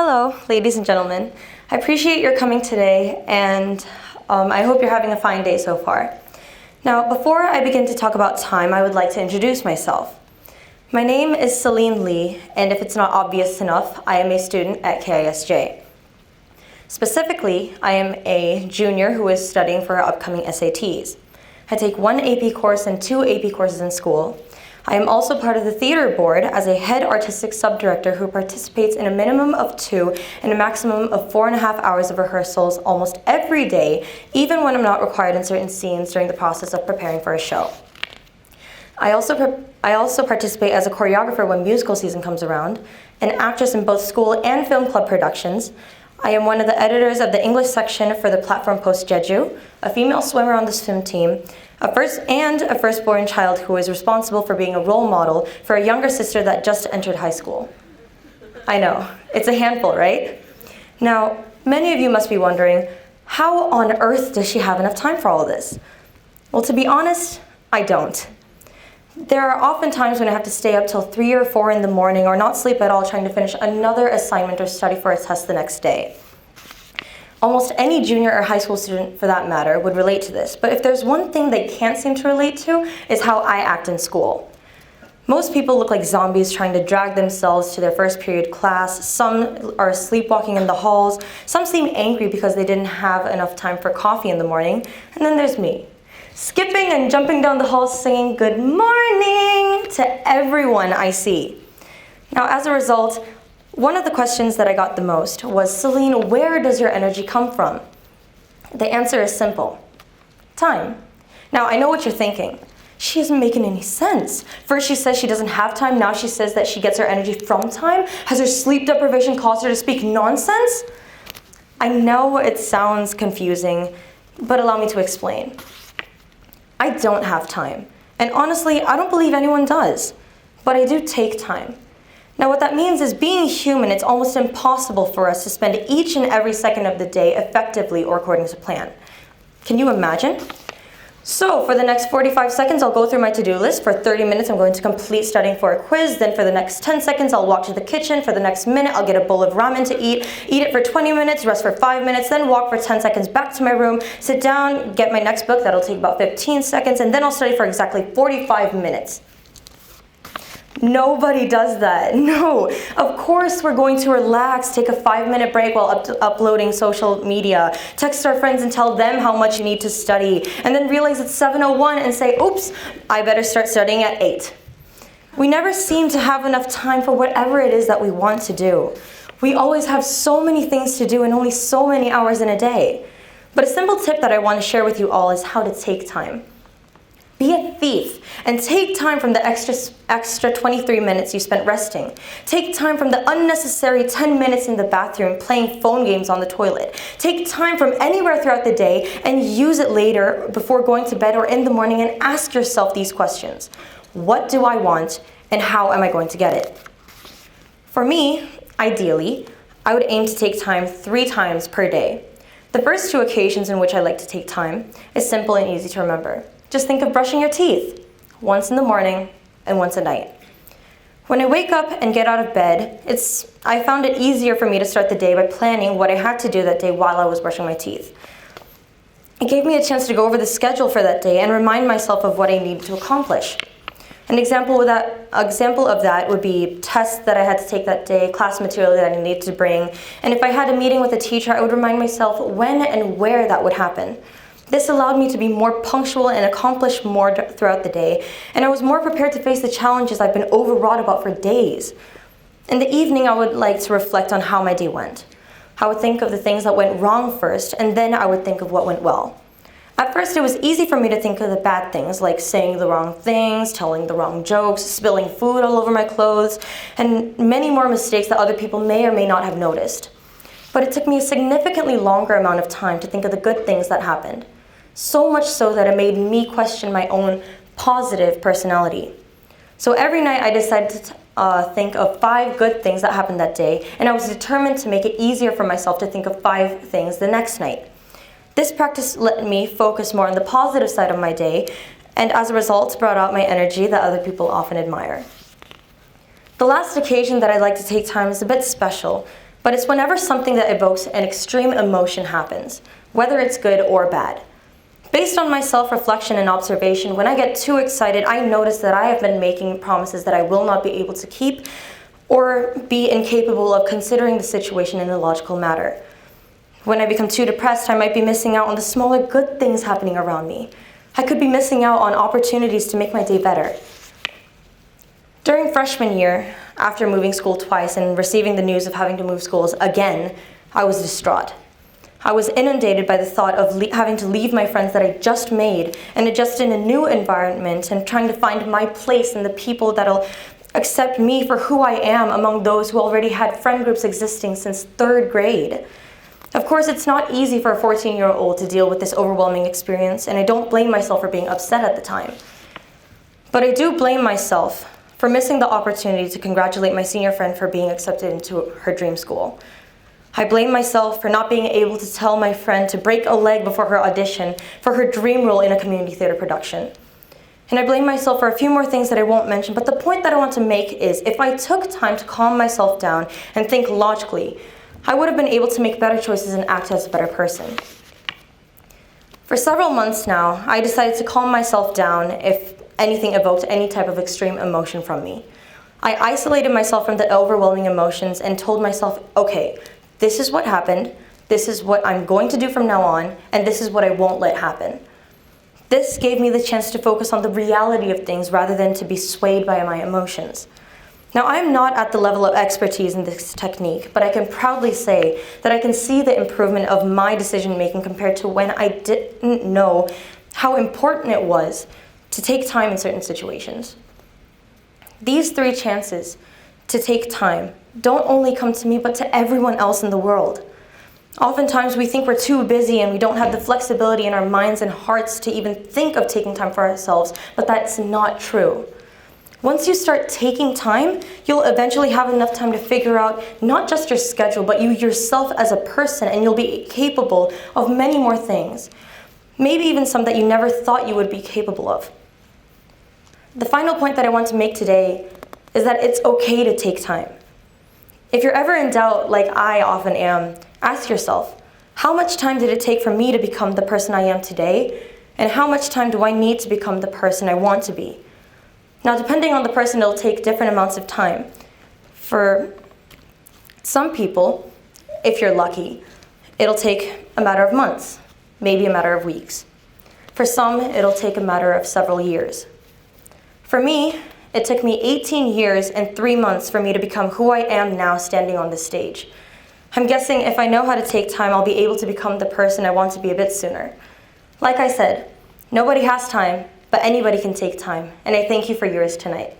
Hello, ladies and gentlemen. I appreciate your coming today, and I hope you're having a fine day so far. Now, before I begin to talk about time, I would like to introduce myself. My name is Celine Lee, and if it's not obvious enough, I am a student at KISJ. Specifically, I am a junior who is studying for our upcoming SATs. I take one AP course and two AP courses in school. I am also part of the theater board as a head artistic subdirector who participates in a minimum of 2 and a maximum of 4.5 hours of rehearsals almost every day, even when I'm not required in certain scenes during the process of preparing for a show. I also participate as a choreographer when musical season comes around, an actress in both school and film club productions. I am one of the editors of the English section for the platform TEDxKISJeju, a female swimmer on the swim team, a firstborn child who is responsible for being a role model for a younger sister that just entered high school. I know, it's a handful, right? Now, many of you must be wondering, how on earth does she have enough time for all of this? Well, to be honest, I don't. There are often times when I have to stay up till 3 or 4 in the morning or not sleep at all trying to finish another assignment or study for a test the next day. Almost any junior or high school student, for that matter, would relate to this, but if there's one thing they can't seem to relate to, is how I act in school. Most people look like zombies trying to drag themselves to their first period class. Some are sleepwalking in the halls. Some seem angry because they didn't have enough time for coffee in the morning. And then there's me, skipping and jumping down the halls singing good morning to everyone I see. Now, as a result, one of the questions that I got the most was, Celine, where does your energy come from? The answer is simple: time. Now, I know what you're thinking. She isn't making any sense. First she says she doesn't have time, now she says that she gets her energy from time? Has her sleep deprivation caused her to speak nonsense? I know it sounds confusing, but allow me to explain. I don't have time, and honestly, I don't believe anyone does, but I do take time. Now, what that means is, being human, it's almost impossible for us to spend each and every second of the day effectively or according to plan. Can you imagine? So, for the next 45 seconds, I'll go through my to-do list. For 30 minutes, I'm going to complete studying for a quiz. Then for the next 10 seconds, I'll walk to the kitchen. For the next minute, I'll get a bowl of ramen to eat it for 20 minutes, rest for 5 minutes, then walk for 10 seconds back to my room, sit down, get my next book. That'll take about 15 seconds, and then I'll study for exactly 45 minutes. Nobody does that. No. Of course we're going to relax, take a 5-minute break while uploading social media, text our friends and tell them how much you need to study, and then realize it's 7:01 and say, oops, I better start studying at 8. We never seem to have enough time for whatever it is that we want to do. We always have so many things to do and only so many hours in a day. But a simple tip that I want to share with you all is how to take time. Be a thief and take time from the extra 23 minutes you spent resting. Take time from the unnecessary 10 minutes in the bathroom playing phone games on the toilet. Take time from anywhere throughout the day and use it later before going to bed or in the morning, and ask yourself these questions. What do I want, and how am I going to get it? For me, ideally, I would aim to take time 3 times per day. The first 2 occasions in which I like to take time is simple and easy to remember. Just think of brushing your teeth, once in the morning and once at night. When I wake up and get out of bed, I found it easier for me to start the day by planning what I had to do that day while I was brushing my teeth. It gave me a chance to go over the schedule for that day and remind myself of what I needed to accomplish. An example of that would be tests that I had to take that day, class material that I needed to bring, and if I had a meeting with a teacher, I would remind myself when and where that would happen. This allowed me to be more punctual and accomplish more throughout the day, and I was more prepared to face the challenges I've been overwrought about for days. In the evening, I would like to reflect on how my day went. I would think of the things that went wrong first, and then I would think of what went well. At first, it was easy for me to think of the bad things, like saying the wrong things, telling the wrong jokes, spilling food all over my clothes, and many more mistakes that other people may or may not have noticed. But it took me a significantly longer amount of time to think of the good things that happened. So much so that it made me question my own positive personality. So every night I decided to think of 5 good things that happened that day, and I was determined to make it easier for myself to think of 5 things the next night. This practice let me focus more on the positive side of my day, and as a result brought out my energy that other people often admire. The last occasion that I like to take time is a bit special. but it's whenever something that evokes an extreme emotion happens, whether it's good or bad. Based on my self-reflection and observation, when I get too excited, I notice that I have been making promises that I will not be able to keep or be incapable of considering the situation in a logical manner. When I become too depressed, I might be missing out on the smaller good things happening around me. I could be missing out on opportunities to make my day better. During freshman year, after moving school twice and receiving the news of having to move schools again, I was distraught. I was inundated by the thought of having to leave my friends that I just made and adjust in a new environment and trying to find my place in the people that'll accept me for who I am among those who already had friend groups existing since 3rd grade. Of course, it's not easy for a 14-year-old to deal with this overwhelming experience, and I don't blame myself for being upset at the time. But I do blame myself for missing the opportunity to congratulate my senior friend for being accepted into her dream school. I blame myself for not being able to tell my friend to break a leg before her audition for her dream role in a community theater production. And I blame myself for a few more things that I won't mention, but the point that I want to make is if I took time to calm myself down and think logically, I would have been able to make better choices and act as a better person. For several months now, I decided to calm myself down if anything evoked any type of extreme emotion from me. I isolated myself from the overwhelming emotions and told myself, okay, this is what happened, this is what I'm going to do from now on, and this is what I won't let happen. This gave me the chance to focus on the reality of things rather than to be swayed by my emotions. Now, I'm not at the level of expertise in this technique, but I can proudly say that I can see the improvement of my decision-making compared to when I didn't know how important it was to take time in certain situations. These 3 chances to take time don't only come to me, but to everyone else in the world. Oftentimes, we think we're too busy and we don't have the flexibility in our minds and hearts to even think of taking time for ourselves, but that's not true. Once you start taking time, you'll eventually have enough time to figure out not just your schedule, but you yourself as a person, and you'll be capable of many more things. Maybe even some that you never thought you would be capable of. The final point that I want to make today is that it's okay to take time. If you're ever in doubt, like I often am, ask yourself, how much time did it take for me to become the person I am today? And how much time do I need to become the person I want to be? Now, depending on the person, it'll take different amounts of time. For some people, if you're lucky, it'll take a matter of months, maybe a matter of weeks. For some, it'll take a matter of several years. For me, it took me 18 years and 3 months for me to become who I am now standing on this stage. I'm guessing if I know how to take time, I'll be able to become the person I want to be a bit sooner. Like I said, nobody has time, but anybody can take time, and I thank you for yours tonight.